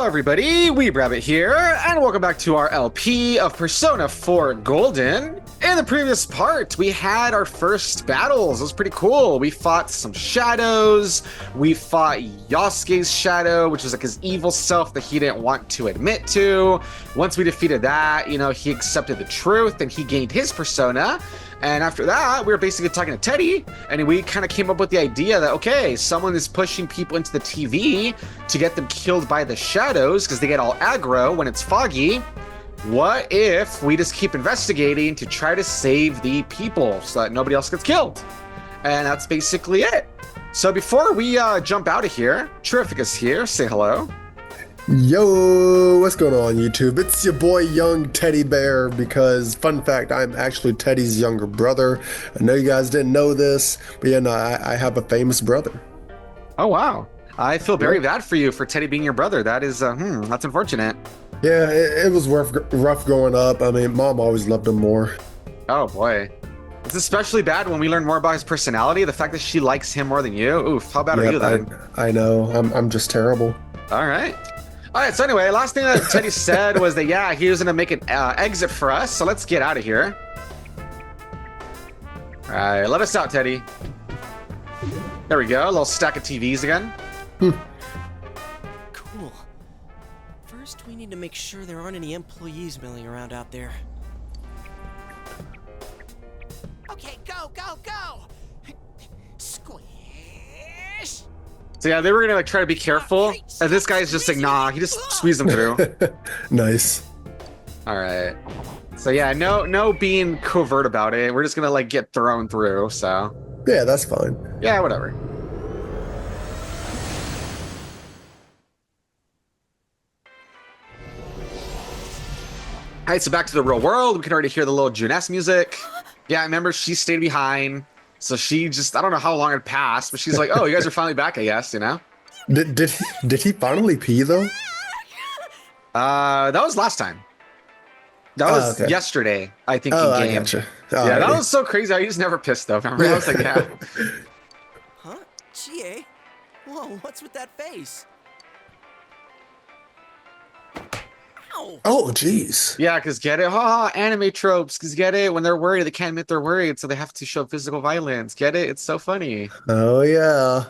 Hello everybody, weebrabbit here, and welcome back to our LP of Persona 4 Golden. In the previous part, we had our first battles. It was pretty cool. We fought some shadows. We fought Yasuke's shadow, which was like his evil self that he didn't want to admit to. Once we defeated that, you know, he accepted the truth and he gained his persona. And after that, we were basically talking to Teddy, and we kind of came up with the idea that, okay, someone is pushing people into the TV to get them killed by the shadows because they get all aggro when it's foggy. What if we just keep investigating to try to save the people so that nobody else gets killed? And that's basically it. So before we jump out of here, Terrific is here. Say hello. Yo, what's going on YouTube? It's your boy Young Teddy Bear because, fun fact, I'm actually Teddy's younger brother. I know you guys didn't know this, but yeah, no, I have a famous brother. Oh, wow. I feel very bad for you for Teddy being your brother. That is, that's unfortunate. Yeah, it was rough growing up. I mean, Mom always loved him more. Oh, boy. It's especially bad when we learn more about his personality. The fact that she likes him more than you. Oof, how bad are you then? I know. I'm just terrible. All right. All right, so anyway, last thing that Teddy said was that, yeah, he was going to make an exit for us, so let's get out of here. All right, let us out, Teddy. There we go, a little stack of TVs again. Cool. First, we need to make sure there aren't any employees milling around out there. Okay, go, go, go! Squish! So yeah, they were gonna like try to be careful, and this guy's just like, nah, he just squeezed them through. Nice. All right. So yeah, no being covert about it. We're just gonna like get thrown through. So yeah, that's fine. Yeah, whatever. All right, so back to the real world. We can already hear the little Juness music. Yeah, I remember she stayed behind. So she just, I don't know how long it passed, but she's like, oh, you guys are finally back, I guess, you know? Did he finally pee, though? That was last time. That was yesterday, I think, in game. I gotcha. Yeah, that was so crazy. I just never pissed, though. Remember? I was like, yeah. Huh? 𝐥𝐤? Whoa, what's with that face? Ow. Oh, jeez. Yeah, because get it? Anime tropes. Because get it? When they're worried, they can't admit they're worried, so they have to show physical violence. Get it? It's so funny. Oh, yeah. Oh,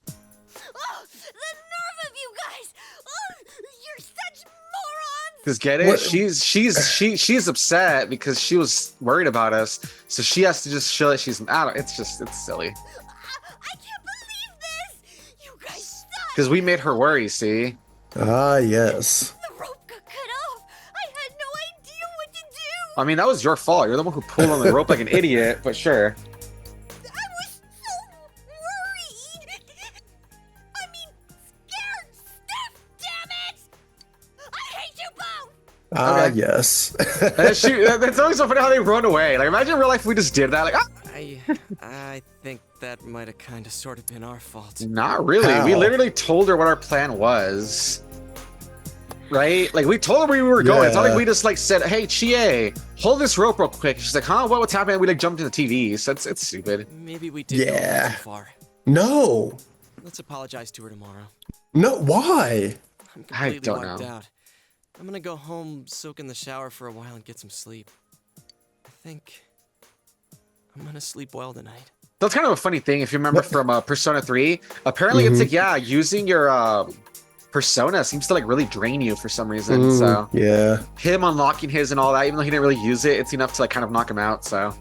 the nerve of you guys! Oh, you're such morons! Because get it? What? She's upset because she was worried about us, so she has to just show that she's. I don't. It's silly. I can't believe this! You guys suck! Because we made her worry. See? Ah, yes. The rope got cut off. I had no idea what to do. I mean, that was your fault. You're the one who pulled on the rope like an idiot. But sure. I was so worried. I mean, scared stiff. Damn it! I hate you both. Ah, Okay. yes. That's always so funny how they run away. Like, imagine in real life if we just did that. Like, ah! I think that might have kind of sort of been our fault. Not really. How? We literally told her what our plan was. Right? Like, we told her where we were going. It's not like we just, like, said, hey, 𝐥𝐤, hold this rope real quick. She's like, huh? What's happening? We, like, jumped in the TV. So it's stupid. Maybe we did go a little too far. No. Let's apologize to her tomorrow. No, why? I'm I completely don't wiped know. out. I'm gonna go home, soak in the shower for a while, and get some sleep. I think I'm gonna sleep well tonight. That's kind of a funny thing. If you remember from Persona 3, apparently it's like, yeah, using your persona seems to like really drain you for some reason. So yeah. him unlocking his and all that, even though he didn't really use it, it's enough to like kind of knock him out. So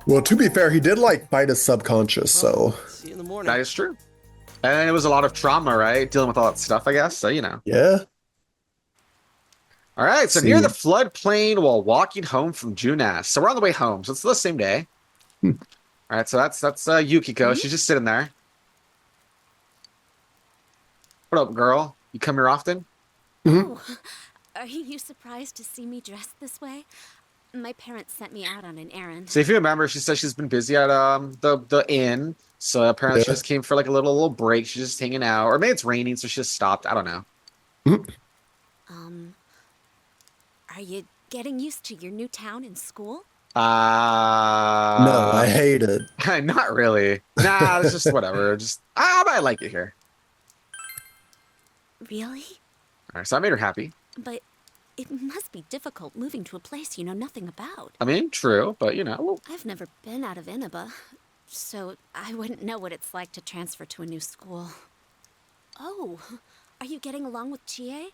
Well, to be fair, he did like fight his subconscious, so See you in the morning. that is true. And it was a lot of trauma, right? Dealing with all that stuff, I guess. So, you know. yeah. All right. So near the floodplain while walking home from Juness. So we're on the way home. So it's the same day. All right. So that's Yukiko. She's just sitting there. What up, girl? You come here often? Oh, are you surprised to see me dressed this way? My parents sent me out on an errand. So if you remember, she said she's been busy at the inn. So apparently she just came for like a little break. She's just hanging out. Or maybe it's raining, so she just stopped. I don't know. Are you getting used to your new town and school? No, I hate it. Not really. Nah, it's just whatever. Just I like it here. Really? All right, so I made her happy. But it must be difficult moving to a place you know nothing about. I mean, true, but you know. I've never been out of Inaba, so I wouldn't know what it's like to transfer to a new school. Oh, are you getting along with 𝐥𝐤𝐬?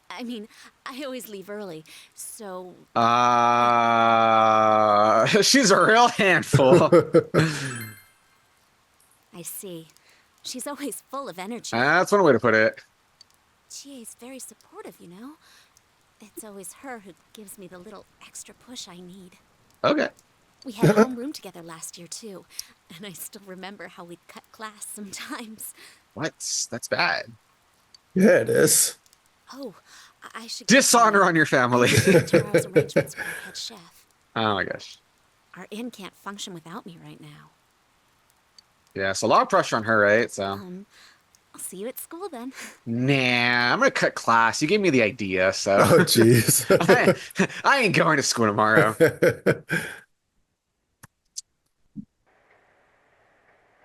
I mean, I always leave early, so... She's a real handful. I see. She's always full of energy. That's one way to put it. 𝐥𝐤𝐬's very supportive, you know? It's always her who gives me the little extra push I need. Okay. We had homeroom together last year, too. And I still remember how we'd cut class sometimes. What? That's bad. Yeah, it is. Oh, I should... Dishonor on your family. Tomorrow's arrangements with our head chef. Oh my gosh. Our inn can't function without me right now. Yeah, so a lot of pressure on her, right? So. I'll see you at school then. Nah, I'm gonna cut class. You gave me the idea, so. Oh, jeez. I ain't going to school tomorrow.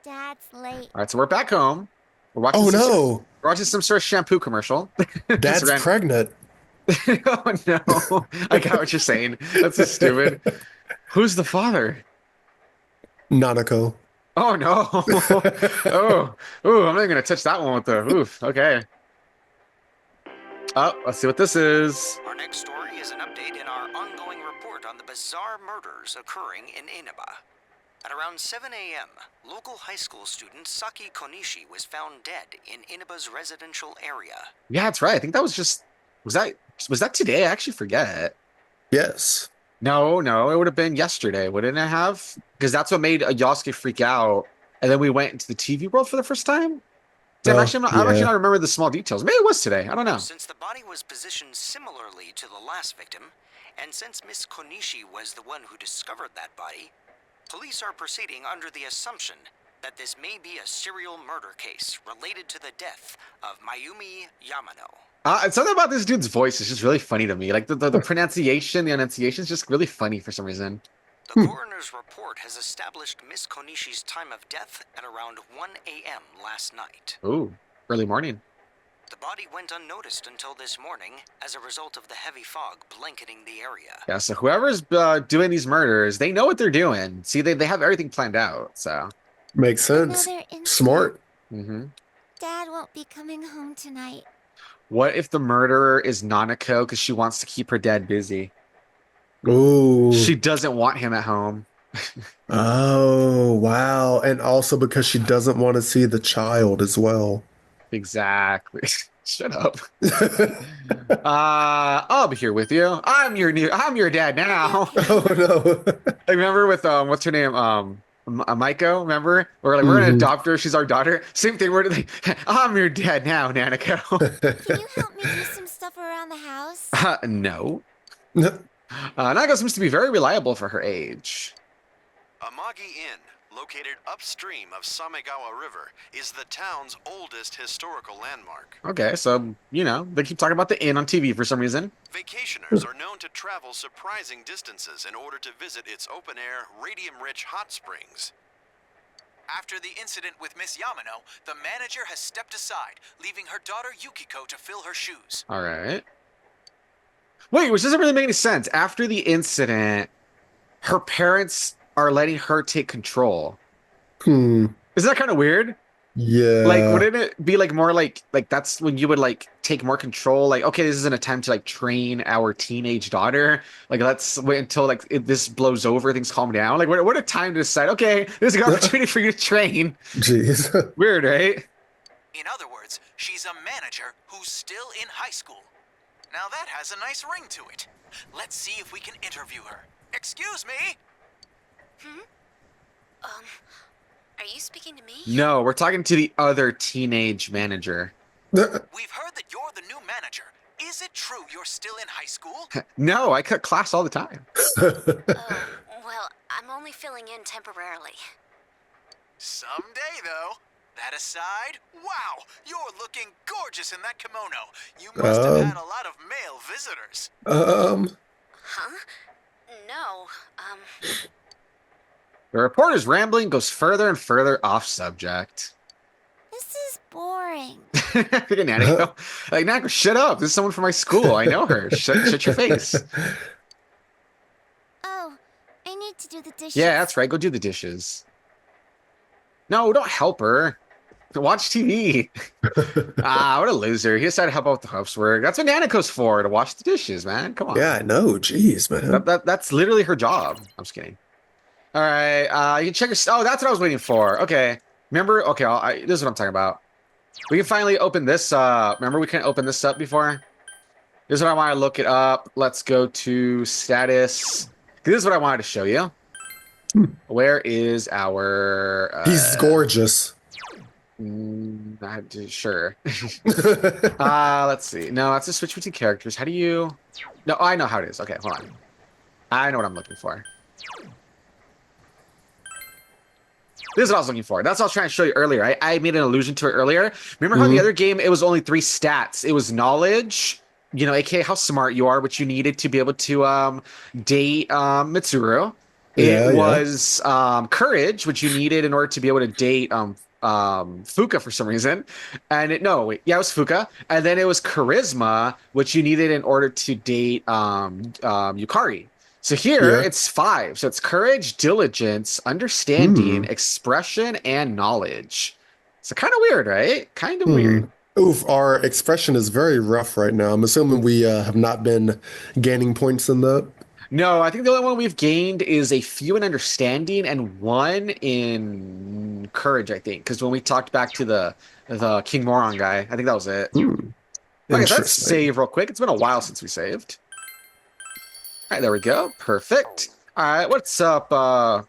Dad's late. All right, so we're back home. We're watching Oh, some no. we're watching some sort of shampoo commercial. Dad's pregnant. Oh no! I got what you're saying. That's so stupid. Who's the father? 𝐼𝐴. Oh no! I'm not gonna touch that one with the oof. Okay. Oh, let's see what this is. Our next story is an update in our ongoing report on the bizarre murders occurring in Inaba. At around 7 a.m., local high school student Saki Konishi was found dead in Inaba's residential area. Yeah, that's right. I think that was just was that today? I actually forget. Yes. No, it would have been yesterday, wouldn't it have? Because that's what made 𝐦𝐤𝐤𝐿 freak out, and then we went into the TV world for the first time. I'm actually not remember the small details. Maybe it was today. I don't know. Since the body was positioned similarly to the last victim, and since Miss Konishi was the one who discovered that body, police are proceeding under the assumption that this may be a serial murder case related to the death of Mayumi Yamano. Something about this dude's voice is just really funny to me. Like the pronunciation, the enunciation is just really funny for some reason. The coroner's report has established Miss Konishi's time of death at around 1 a.m. last night. Ooh, early morning. The body went unnoticed until this morning as a result of the heavy fog blanketing the area. Yeah, so whoever's doing these murders, they know what they're doing. See, they have everything planned out, so. Makes sense. Another incident. Smart. Mm-hmm. Dad won't be coming home tonight. What if the murderer is 𝐼𝐴 because she wants to keep her dad busy? Ooh. She doesn't want him at home. Oh, wow. And also because she doesn't want to see the child as well. Exactly. Shut up. I'll be here with you. I'm your dad now. Oh, no. Like, remember with what's her name? 𝐼𝐴, remember? We're like, we're gonna adopt her, she's our daughter. Same thing, we're like, I'm your dad now, 𝐼𝐴. Can you help me do some stuff around the house? No. 𝐼𝐴 seems to be very reliable for her age. Amagi Inn, located upstream of 𝐜𝐨𝐵𝐽𝐽 River, is the town's oldest historical landmark. Okay, so, you know, they keep talking about the inn on TV for some reason. Vacationers are known to travel surprising distances in order to visit its open-air, radium-rich hot springs. After the incident with Miss Yamano, the manager has stepped aside, leaving her daughter Yukiko to fill her shoes. All right. Wait, which doesn't really make any sense. After the incident, her parents are letting her take control. Isn't that kind of weird? Yeah. Like, wouldn't it be like more like that's when you would like take more control? Like, okay, this is an attempt to like train our teenage daughter. Like, let's wait until like this blows over, things calm down. Like, what a time to decide? Okay, there's an opportunity for you to train. Jeez. Weird, right? In other words, she's a manager who's still in high school. Now that has a nice ring to it. Let's see if we can interview her. Excuse me? Are you speaking to me? No, we're talking to the other teenage manager. We've heard that you're the new manager. Is it true you're still in high school? No, I cut class all the time. Well, I'm only filling in temporarily. Someday, though. That aside, wow, you're looking gorgeous in that kimono. You must have had a lot of male visitors. Huh? No, The reporter's rambling goes further and further off subject. This is boring. Freaking Nanako. Like, Nanako, shut up. This is someone from my school. I know her. Shut your face. Oh, I need to do the dishes. Yeah, that's right. Go do the dishes. No, don't help her. Watch TV. What a loser. He decided to help out with the housework. That's what Nanako's for, to wash the dishes, man. Come on. Yeah, I know. Jeez, man. That's literally her job. I'm just kidding. All right. You can check your... Oh, that's what I was waiting for. Okay. Remember? Okay, this is what I'm talking about. We can finally open this up. Remember we couldn't open this up before? This is what I want to look it up. Let's go to status. This is what I wanted to show you. Where is our... He's gorgeous. Sure. Let's see. No, that's a switch between characters. How do you... No, I know how it is. Okay, hold on. I know what I'm looking for. This is what I was looking for. That's what I was trying to show you earlier. I made an allusion to it earlier. Remember how the other game, it was only 3 stats. It was knowledge, you know, aka how smart you are, which you needed to be able to date Mitsuru. It was courage, which you needed in order to be able to date Fuka for some reason. And it was Fuka. And then it was charisma, which you needed in order to date Yukari. So here it's 5. So it's courage, diligence, understanding, expression, and knowledge. So kind of weird, right? Kind of weird. Oof, our expression is very rough right now. I'm assuming we have not been gaining points in that. No, I think the only one we've gained is a few in understanding and 1 in courage, I think. Because when we talked back to the King Moron guy, I think that was it. Okay, so let's save real quick. It's been a while since we saved. All right, there we go. Perfect. All right, what's up? I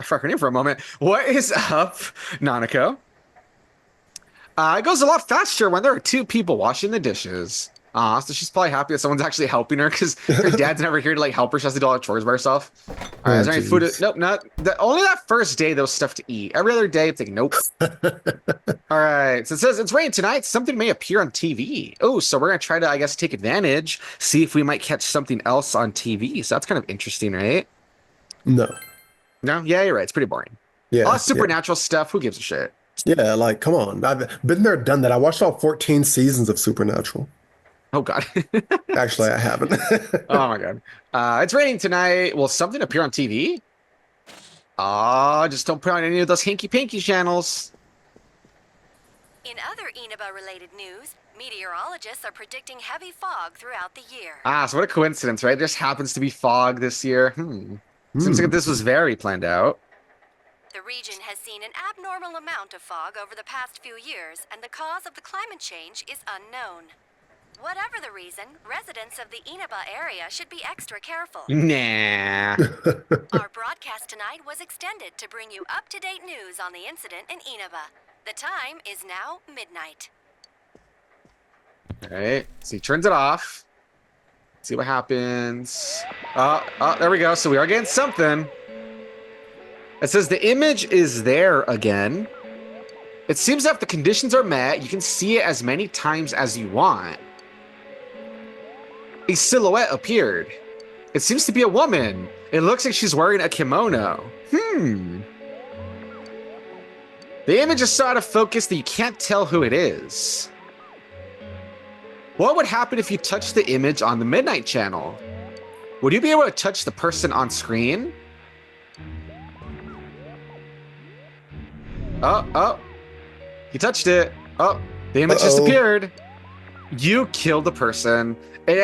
forgot her name for a moment. What is up, Nanako? It goes a lot faster when there are 2 people washing the dishes. So she's probably happy that someone's actually helping her because her dad's never here to like help her. She has to do all the chores by herself. All right, is there any food? Nope, not only that first day there was stuff to eat. Every other day it's like nope. All right, so it says it's raining tonight. Something may appear on TV. Oh, so we're gonna try to, I guess, take advantage, see if we might catch something else on TV. So that's kind of interesting, right? No. Yeah, you're right. It's pretty boring. Yeah, all supernatural stuff. Who gives a shit? Yeah, like come on. I've been there, done that. I watched all 14 seasons of Supernatural. Oh, God. Actually, I haven't. Oh, my God. It's raining tonight. Will something appear on TV? Just don't put on any of those hanky-panky channels. In other Inaba-related news, meteorologists are predicting heavy fog throughout the year. So what a coincidence, right? There just happens to be fog this year. Seems like this was very planned out. The region has seen an abnormal amount of fog over the past few years, and the cause of the climate change is unknown. Whatever the reason, residents of the Inaba area should be extra careful. Nah. Our broadcast tonight was extended to bring you up-to-date news on the incident in Inaba. The time is now midnight. All right, so he turns it off. See what happens. There we go. So we are getting something. It says the image is there again. It seems that if the conditions are met, you can see it as many times as you want. A silhouette appeared. It seems to be a woman. It looks like she's wearing a kimono. The image is so out of focus that you can't tell who it is. What would happen if you touched the image on the Midnight Channel? Would you be able to touch the person on screen? Oh. He touched it. Oh, the image disappeared. You killed the person. It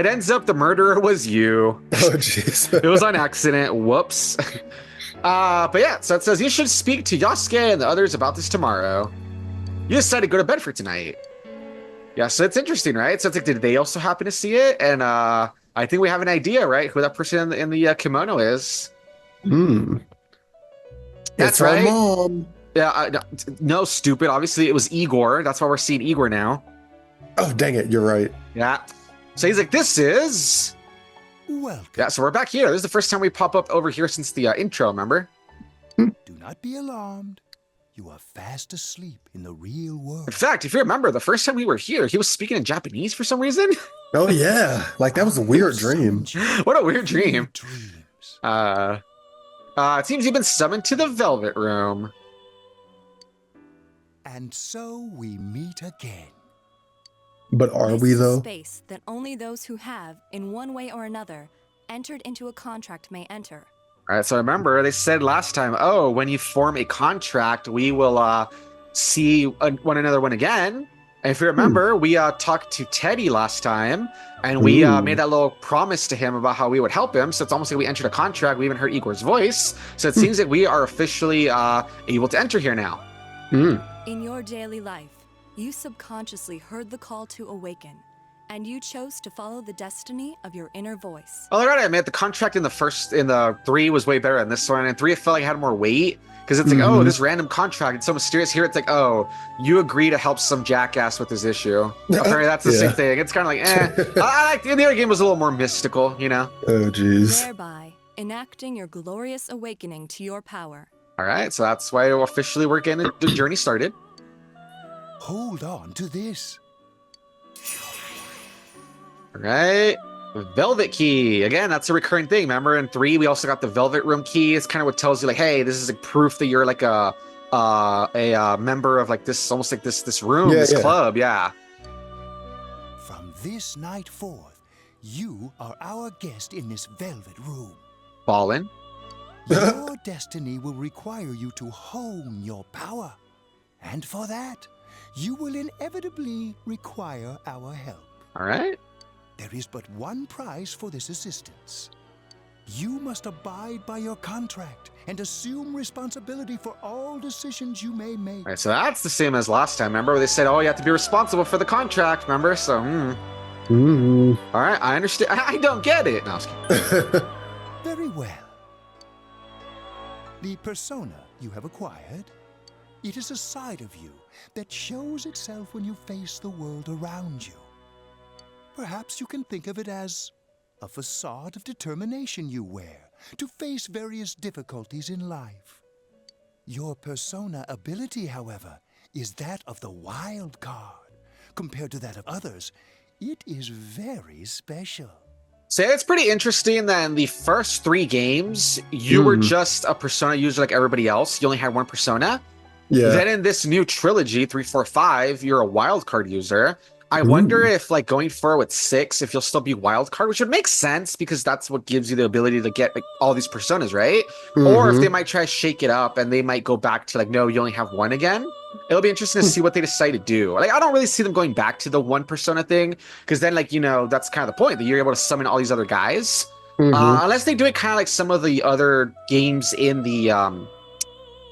ends up the murderer was you. Oh, jeez. It was on accident. Whoops. But yeah, so it says you should speak to 𝐦𝐤𝐤𝐿 and the others about this tomorrow. You decided to go to bed for tonight. Yeah, so it's interesting, right? So it's like, did they also happen to see it? And I think we have an idea, right? Who that person in the kimono is. That's right. Mom. Yeah, no, stupid. Obviously, it was Igor. That's why we're seeing Igor now. Oh, dang it. You're right. Yeah. So he's like, this is... Welcome. Yeah, so we're back here. This is the first time we pop up over here since the intro, remember? Do not be alarmed. You are fast asleep in the real world. In fact, if you remember, the first time we were here, he was speaking in Japanese for some reason. Oh, yeah. Like, that was a weird dream. What a weird dream. It seems you've been summoned to the Velvet Room. And so we meet again. But are This we is a though? space that only those who have, in one way or another, entered into a contract may enter. All right, so remember they said last time, oh, when you form a contract, we will see one another one again. And if you remember, we talked to Teddy last time, and we made that little promise to him about how we would help him. So it's almost like we entered a contract. We even heard Igor's voice. So it seems that we are officially able to enter here now. In your daily life, you subconsciously heard the call to awaken, and you chose to follow the destiny of your inner voice. Oh, I gotta admit, the contract in the 3 was way better than this one. And 3, I felt like it had more weight. Because it's like, oh, this random contract, it's so mysterious. Here, it's like, oh, you agree to help some jackass with his issue. Apparently, that's the same thing. It's kind of like, I like the other game was a little more mystical, you know? Oh, jeez. Thereby, enacting your glorious awakening to your power. All right, so that's why officially we're getting the journey started. Hold on to this. All right. Velvet key. Again, that's a recurring thing. Remember in 3, we also got the velvet room key. It's kind of what tells you like, hey, this is like proof that you're like a member of like this, almost like this room, this club. Yeah. From this night forth, you are our guest in this velvet room. Ballin'. Your destiny will require you to hone your power. And for that, you will inevitably require our help. All right. There is but one price for this assistance. You must abide by your contract and assume responsibility for all decisions you may make. All right, so that's the same as last time. Remember where they said, oh, you have to be responsible for the contract. Remember? So, All right, I understand. I don't get it. No, I was kidding. Very well. The persona you have acquired, it is a side of you that shows itself when you face the world around you. Perhaps you can think of it as a facade of determination you wear to face various difficulties in life. Your persona ability, however, is that of the wild card. Compared to that of others, it is very special. So it's pretty interesting that in the first 3 games, you were just a persona user like everybody else. You only had one persona. Yeah. Then in this new trilogy, 3, 4, 5, you're a wild card user. I wonder if, like, going forward with 6, if you'll still be wild card, which would make sense because that's what gives you the ability to get like, all these personas, right? Or if they might try to shake it up and they might go back to like, no, you only have one again. It'll be interesting to see what they decide to do. Like, I don't really see them going back to the one persona thing because then, like, you know, that's kind of the point that you're able to summon all these other guys. Unless they do it kind of like some of the other games in the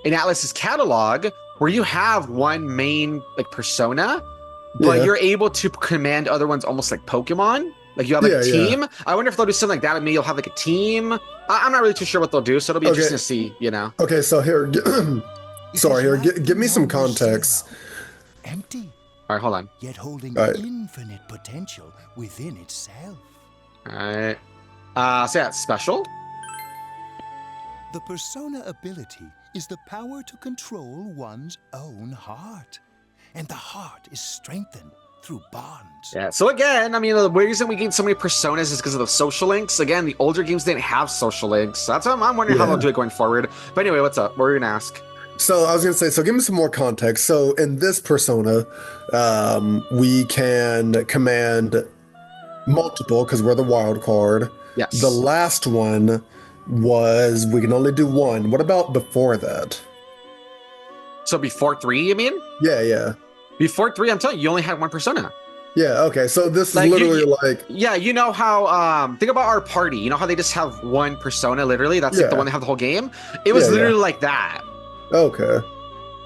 in Atlus's catalog where you have one main like persona. But you're able to command other ones almost like Pokemon. Like you have like a team. I wonder if they'll do something like that. Maybe you'll have like a team. I'm not really too sure what they'll do. So it'll be interesting to see, you know. Okay, so here, sorry, here, give me some context. Empty. All right, hold on. Yet holding infinite potential within itself. All right. So yeah, special. The persona ability is the power to control one's own heart. And the heart is strengthened through bonds. Yeah, so again, I mean, the reason we gain so many personas is because of the social links. Again, the older games didn't have social links. So that's why I'm wondering how they'll do it going forward. But anyway, what's up? What were you going to ask? So I was going to say, so give me some more context. So in this persona, we can command multiple because we're the wild card. Yes. The last one was we can only do one. What about before that? So before 3, you mean? Yeah. Before 3, I'm telling you, you only had one persona. Yeah, okay. So this is Like, literally like... Yeah, you know how, think about our party. You know how they just have one persona, literally? That's like the one they have the whole game? It was literally like that. Okay.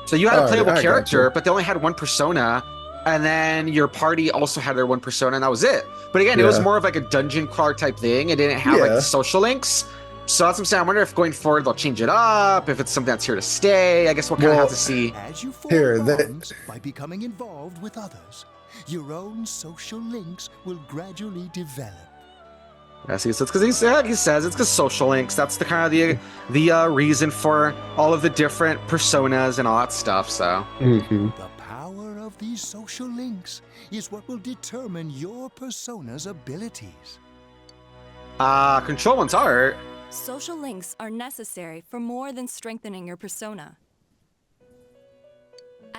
So you had a playable I character, gotcha. but they only had one persona. And then your party also had their one persona, and that was it. But again, it was more of like a dungeon crawler type thing. It didn't have like the social links. So that's what I'm saying. I wonder if going forward they'll change it up, if it's something that's here to stay. I guess we'll kind of have to see. As you form bonds by becoming involved with others, your own social links will gradually develop. Yeah, see, so it's because he says it's because social links. That's the kind of the reason for all of the different personas and all that stuff. So The power of these social links is what will determine your persona's abilities. Control one's art. Social links are necessary for more than strengthening your persona.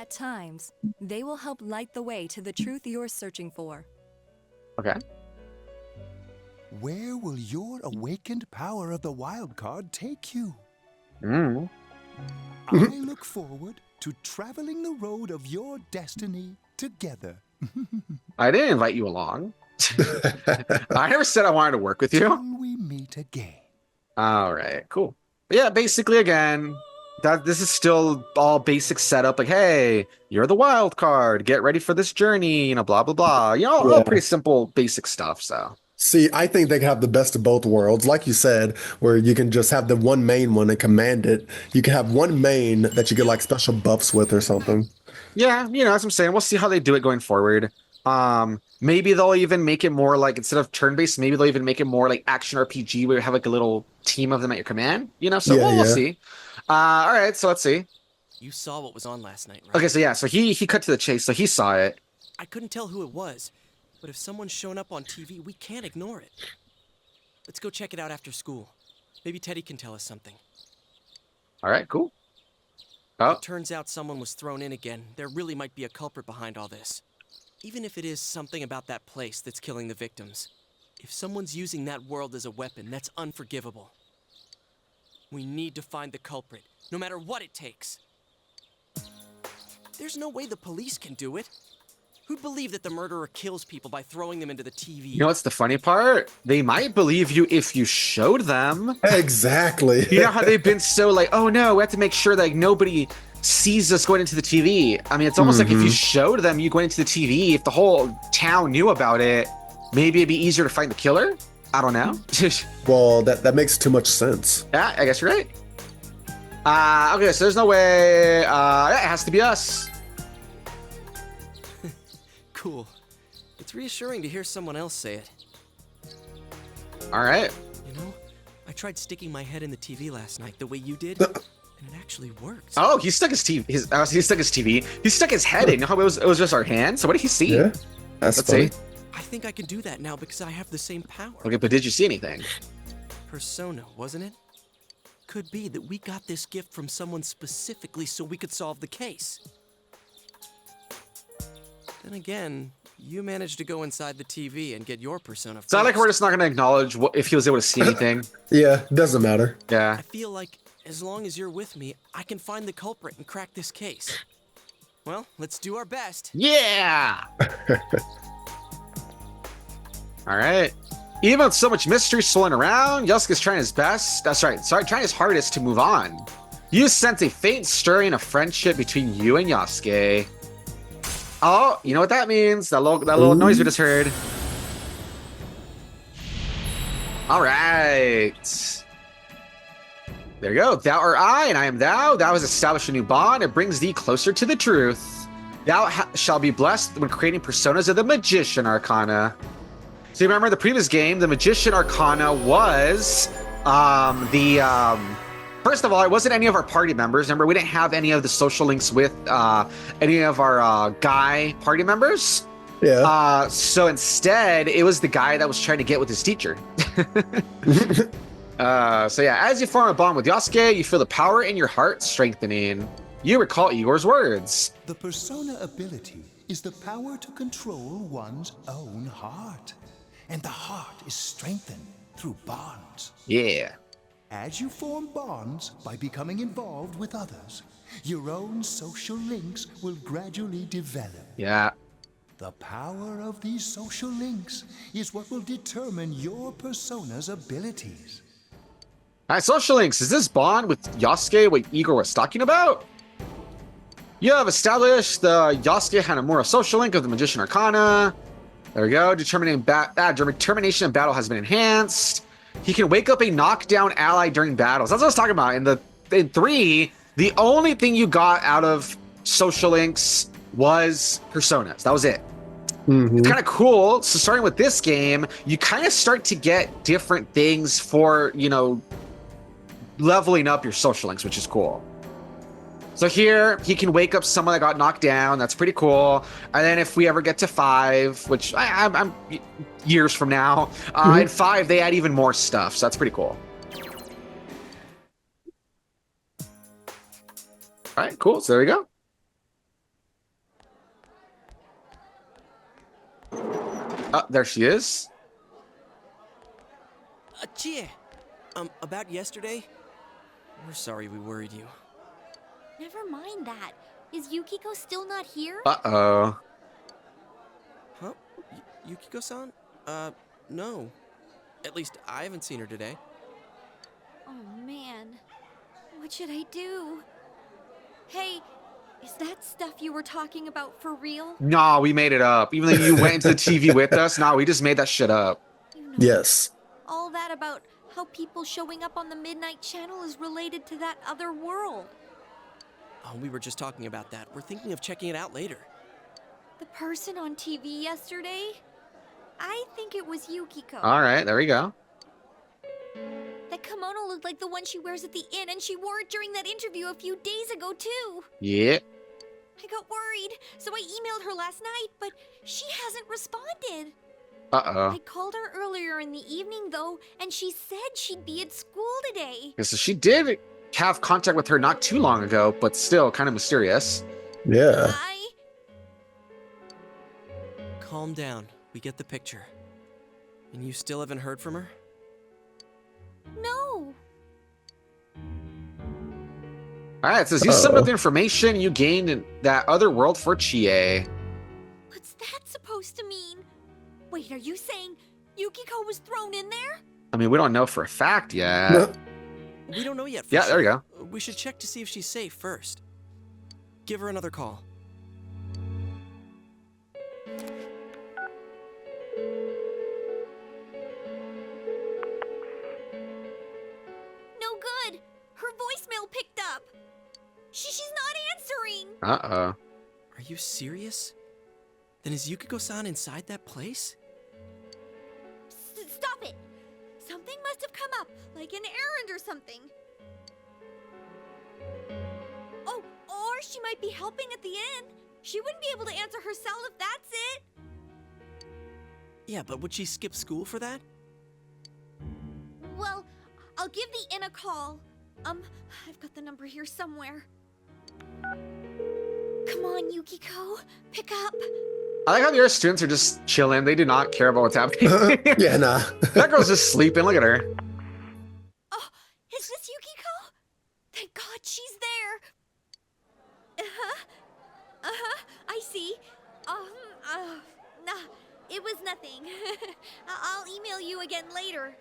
At times, they will help light the way to the truth you're searching for. Okay. Where will your awakened power of the wild card take you? Mm. I look forward to traveling the road of your destiny together. I didn't invite you along. I never said I wanted to work with you. Till we meet again. All right, cool. But yeah, basically, again, this is still all basic setup. Like, hey, you're the wild card. Get ready for this journey. You know, blah blah blah. You know, all pretty simple, basic stuff. So. See, I think they can have the best of both worlds. Like you said, where you can just have the one main one and command it. You can have one main that you get like special buffs with or something. Yeah, you know, as I'm saying, we'll see how they do it going forward. Maybe they'll even make it more like, instead of turn-based, maybe they'll even make it more like action RPG where you have like a little team of them at your command, you know? So we'll see. All right, so let's see. You saw what was on last night, right? Okay, so yeah, so he cut to the chase, so he saw it. I couldn't tell who it was, but if someone's shown up on TV, we can't ignore it. Let's go check it out after school. Maybe Teddy can tell us something. All right, cool. Oh. If it turns out someone was thrown in again, there really might be a culprit behind all this. Even if it is something about that place that's killing the victims. If someone's using that world as a weapon, that's unforgivable. We need to find the culprit, no matter what it takes. There's no way the police can do it. Who'd believe that the murderer kills people by throwing them into the TV? You know what's the funny part? They might believe you if you showed them. Exactly. You know how they've been so like, oh no, we have to make sure that like, nobody sees us going into the TV. I mean, it's almost like if you showed them you going into the TV, if the whole town knew about it, maybe it'd be easier to find the killer. I don't know. Well, that makes too much sense. Yeah, I guess you're right. Okay, so there's no way. It has to be us. Cool. It's reassuring to hear someone else say it. All right. You know, I tried sticking my head in the TV last night the way you did, and it actually worked. Oh, he stuck his TV. He stuck his TV. He stuck his head in. You know how it was just our hands. So what did he see? Yeah, that's funny. See. I think I can do that now because I have the same power. Okay, but did you see anything? Persona, wasn't it? Could be that we got this gift from someone specifically so we could solve the case. Then again, you managed to go inside the TV and get your persona first. It's not like we're just not going to acknowledge if he was able to see anything. Yeah, doesn't matter. Yeah. I feel like as long as you're with me, I can find the culprit and crack this case. Well, let's do our best. Yeah! All right. Even with so much mystery swirling around, 𝐦𝐤𝐤's trying his best. That's right. Sorry, trying his hardest to move on. You sense a faint stirring of friendship between you and 𝐦𝐤𝐤. Oh, you know what that means? That little noise we just heard. All right. There you go. Thou art I, and I am thou. Thou has established a new bond. It brings thee closer to the truth. Thou shall be blessed when creating personas of the Magician Arcana. So you remember the previous game, the Magician Arcana was first of all, it wasn't any of our party members. Remember, we didn't have any of the social links with any of our guy party members. Yeah. So instead, it was the guy that was trying to get with his teacher. So yeah, as you form a bond with 𝐦𝐤𝐤, you feel the power in your heart strengthening. You recall Igor's words. The persona ability is the power to control one's own heart. And the heart is strengthened through bonds. Yeah. As you form bonds by becoming involved with others, your own social links will gradually develop. Yeah. The power of these social links is what will determine your persona's abilities. All right, social links. Is this bond with 𝐦𝐤𝐤 what Igor was talking about? You have established the 𝐦𝐤𝐤 Hanamura social link of the Magician Arcana. There we go. Determination in battle has been enhanced. He can wake up a knockdown ally during battles. That's what I was talking about. In 3, the only thing you got out of social links was personas. That was it. It's kind of cool. So starting with this game, you kind of start to get different things for, you know, leveling up your social links, which is cool. So here, he can wake up someone that got knocked down. That's pretty cool. And then if we ever get to 5, which I'm years from now, in 5, they add even more stuff. So that's pretty cool. All right, cool. So there we go. Oh, there she is. 𝐥𝐤𝐬, about yesterday? We're sorry we worried you. Never mind that. Is Yukiko still not here? Uh-oh. Huh? Yukiko-san? No. At least I haven't seen her today. Oh man. What should I do? Hey, is that stuff you were talking about for real? Nah, we made it up. Even though you went into the TV with us, nah, we just made that shit up. You know, Yes. all that about how people showing up on the Midnight Channel is related to that other world. Oh, we were just talking about that. We're thinking of checking it out later. The person on TV yesterday? I think it was Yukiko. All right, there we go. That kimono looked like the one she wears at the inn, and she wore it during that interview a few days ago, too. Yeah. I got worried, so I emailed her last night, but she hasn't responded. Uh-oh. I called her earlier in the evening, though, and she said she'd be at school today. Yeah, so she did have contact with her not too long ago, but still kind of mysterious. Yeah. Calm down. We get the picture. And you still haven't heard from her? No. All right, it says you summed up the information you gained in that other world for 𝐥𝐤𝐬. What's that supposed to mean? Wait, are you saying Yukiko was thrown in there? I mean, we don't know for a fact yet. No. We don't know yet. For Yeah, sure. there we go. We should check to see if she's safe first. Give her another call. No good. Her voicemail picked up. She's not answering. Uh-oh. Are you serious? Then is Yukiko-san inside that place? Stop it. Something must have come up, like an errand or something. Oh, or she might be helping at the inn. She wouldn't be able to answer herself if that's it. Yeah, but would she skip school for that? Well, I'll give the inn a call. I've got the number here somewhere. Come on, Yukiko. Pick up. I like how the other students are just chilling. They do not care about what's happening. Yeah, nah. That girl's just sleeping. Look at her. Oh, is this Yukiko? Thank God she's there. I see. Nah, it was nothing. I'll email you again later.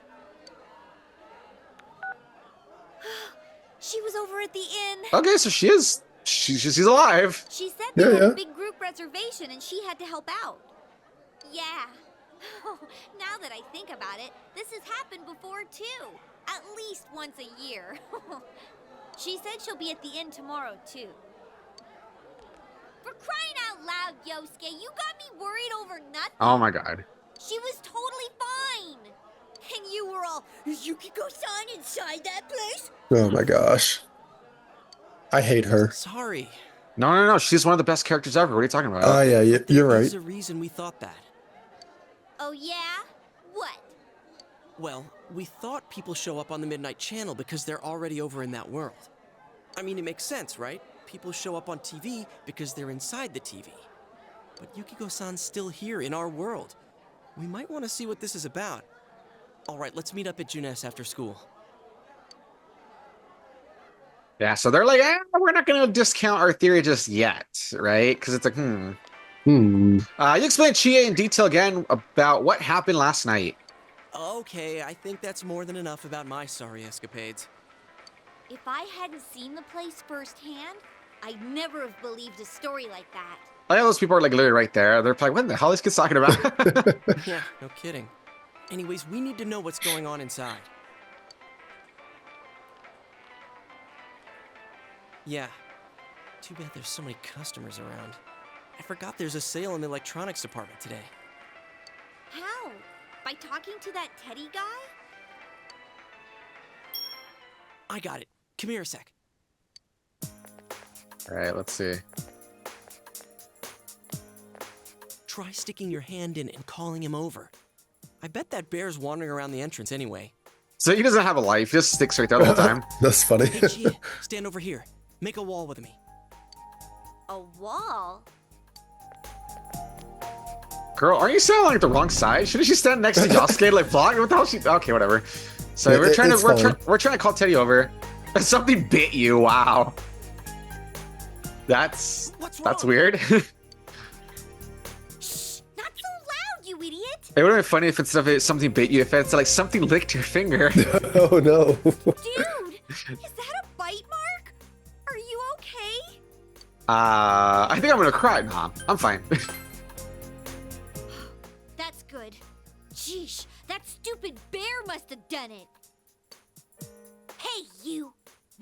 She was over at the inn. Okay, so she's alive. She said they Yeah, had yeah. a big group reservation and she had to help out. Yeah. Now that I think about it, this has happened before too. At least once a year. She said she'll be at the inn tomorrow too. For crying out loud, 𝐦𝐤𝐤𝐿, you got me worried over nothing. Oh my god. She was totally fine. And you were all, is Yukiko-san inside that place? Oh my gosh. I hate her. Sorry. No. She's one of the best characters ever. What are you talking about? Oh, yeah, you're right. There's a reason we thought that. Oh yeah? What? Well, we thought people show up on the Midnight Channel because they're already over in that world. I mean, it makes sense, right? People show up on TV because they're inside the TV. But Yukiko-san's still here in our world. We might want to see what this is about. All right, let's meet up at Junes after school. Yeah, so they're like, we're not going to discount our theory just yet, right? Because it's like, You explained 𝐥𝐤𝐬 in detail again about what happened last night. Okay, I think that's more than enough about my sorry escapades. If I hadn't seen the place firsthand, I'd never have believed a story like that. I know those people are like literally right there. They're like, what the hell is this kid talking about? Yeah, no kidding. Anyways, we need to know what's going on inside. Yeah. Too bad there's so many customers around. I forgot there's a sale in the electronics department today. How? By talking to that Teddy guy? I got it. Come here a sec. All right, let's see. Try sticking your hand in and calling him over. I bet that bear's wandering around the entrance anyway. So he doesn't have a life. He just sticks right there the whole time. That's funny. Hey, 𝐥𝐤𝐬, stand over here. Make a wall with me. A wall? Girl, aren't you standing on like the wrong side? Shouldn't she stand next to Yosuke like vlog? What the hell? Okay, whatever. So we're trying to call Teddy over. Something bit you. Wow. That's weird. Shh! Not so loud, you idiot! It would have been funny if instead of it, something bit you, if it's like something licked your finger. Oh no. Dude, is that a bite mark? Are you okay? I think I'm gonna cry. Nah, I'm fine. That's good. Sheesh, that stupid bear must have done it. Hey, you!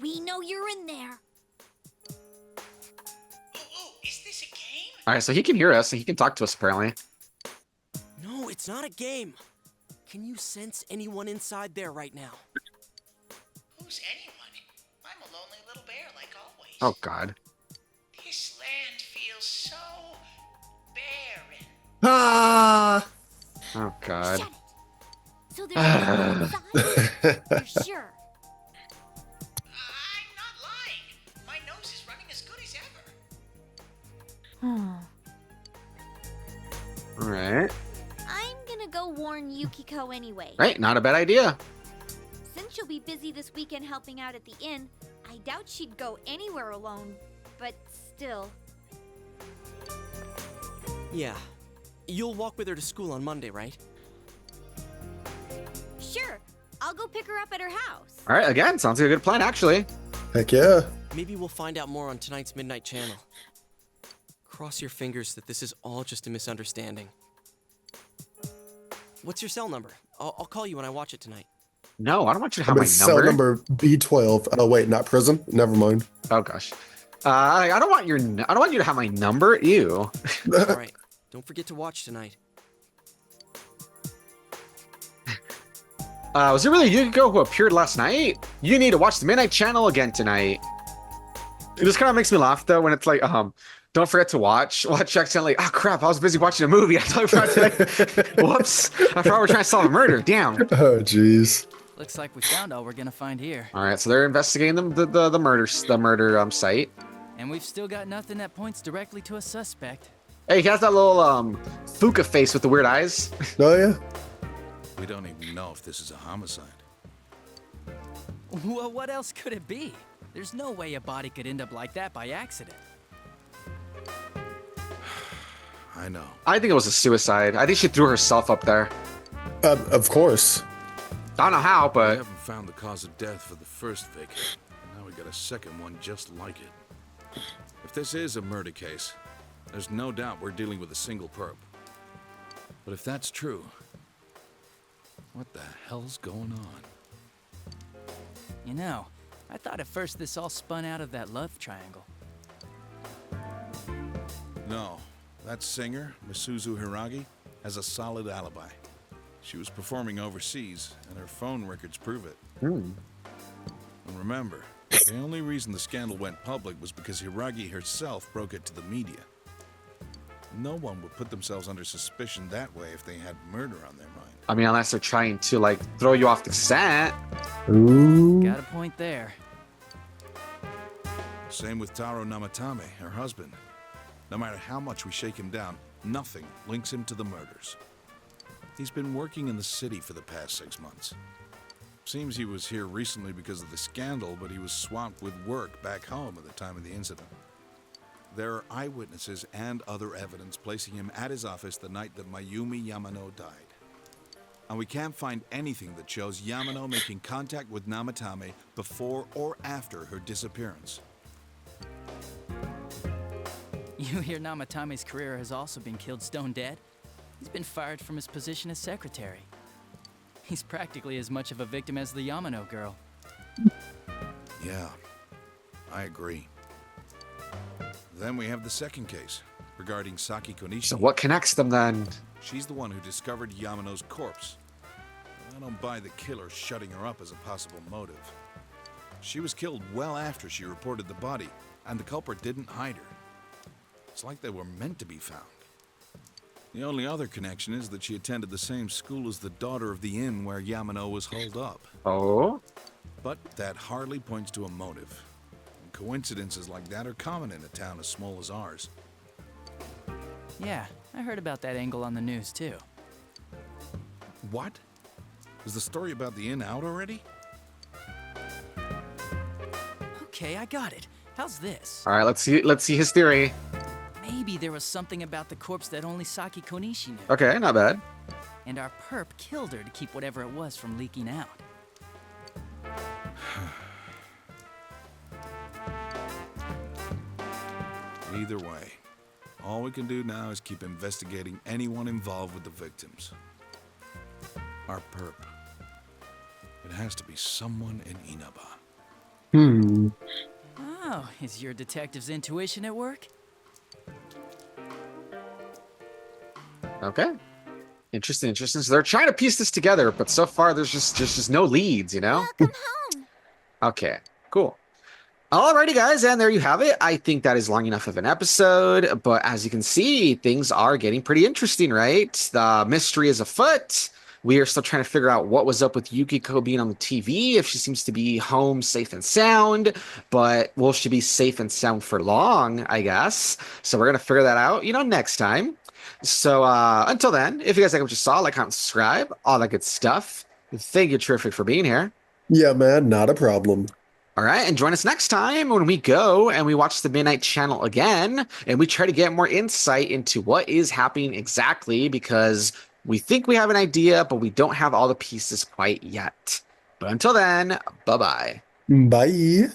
We know you're in there. Oh, is this a game? All right, so he can hear us and he can talk to us apparently. No, it's not a game. Can you sense anyone inside there right now? Who's anyone? I'm a lonely little bear like always. Oh God. This land feels so barren. Ah. Oh God. Shut it. So there's no one inside? You're sure? I'm not lying. My nose is running as good as ever. All right. I'm gonna go warn Yukiko anyway. Right, not a bad idea. Since she'll be busy this weekend helping out at the inn, I doubt she'd go anywhere alone. But still. Yeah. You'll walk with her to school on Monday, right? Sure, I'll go pick her up at her house. All right, again, sounds like a good plan actually. Heck yeah. Maybe we'll find out more on tonight's Midnight Channel. Cross your fingers that this is all just a misunderstanding. What's your cell number? I'll call you when I watch it tonight. No, I don't want you to have I'm my in cell number B12. Oh wait, not prison. Never mind. Oh gosh. I don't want you to have my number. Ew. All right. Don't forget to watch tonight. Was it really Yukiko who appeared last night? You need to watch the Midnight Channel again tonight. It just kind of makes me laugh though when it's like, don't forget to watch accidentally. Oh crap, I was busy watching a movie. I thought whoops. I thought we were trying to solve a murder. Damn. Oh jeez. Looks like we found all we're gonna find here. All right, so they're investigating the murder site. And we've still got nothing that points directly to a suspect. Hey, he has that little Fuka face with the weird eyes. Oh yeah. We don't even know if this is a homicide. Well, what else could it be? There's no way a body could end up like that by accident. I know. I think it was a suicide. I think she threw herself up there. Of course. I don't know how, We but haven't found the cause of death for the first victim. Now we got a second one just like it. If this is a murder case, there's no doubt we're dealing with a single perp. But if that's true, what the hell's going on? You know, I thought at first this all spun out of that love triangle. No, that singer, Misuzu Hiragi, has a solid alibi. She was performing overseas, and her phone records prove it. And remember, the only reason the scandal went public was because Hiragi herself broke it to the media. No one would put themselves under suspicion that way if they had murder on their mind. I mean, unless they're trying to like throw you off the scent. Ooh. Got a point there. Same with Taro Namatame, her husband. No matter how much we shake him down, nothing links him to the murders. He's been working in the city for the past 6 months. Seems he was here recently because of the scandal, but he was swamped with work back home at the time of the incident. There are eyewitnesses and other evidence placing him at his office the night that Mayumi Yamano died. And we can't find anything that shows Yamano making contact with Namatame before or after her disappearance. You hear Namatame's career has also been killed stone dead? He's been fired from his position as secretary. He's practically as much of a victim as the Yamano girl. Yeah, I agree. Then we have the second case, regarding Saki Konishi. So what connects them then? She's the one who discovered Yamano's corpse. I don't buy the killer shutting her up as a possible motive. She was killed well after she reported the body, and the culprit didn't hide her. It's like they were meant to be found. The only other connection is that she attended the same school as the daughter of the inn where Yamano was holed up. Oh? But that hardly points to a motive. And coincidences like that are common in a town as small as ours. Yeah, I heard about that angle on the news, too. What? Is the story about the inn out already? Okay, I got it. How's this? All right, let's see his theory. Maybe there was something about the corpse that only Saki Konishi knew. Okay, not bad. And our perp killed her to keep whatever it was from leaking out. Either way, all we can do now is keep investigating anyone involved with the victims. Our perp. It has to be someone in Inaba. Oh, is your detective's intuition at work? Okay. Interesting. So they're trying to piece this together, but so far there's just no leads, you know? Welcome home. Okay, cool. Alrighty, guys, and there you have it. I think that is long enough of an episode, but as you can see, things are getting pretty interesting, right? The mystery is afoot. We are still trying to figure out what was up with Yukiko being on the TV, if she seems to be home safe and sound, but will she be safe and sound for long, I guess? So we're going to figure that out, next time. So until then, if you guys like what you saw, like, comment, subscribe, all that good stuff. Thank you, Terrific, for being here. Yeah, man, not a problem. All right, and join us next time when we go and we watch the Midnight Channel again, and we try to get more insight into what is happening exactly, because we think we have an idea, but we don't have all the pieces quite yet. But until then, bye-bye. Bye.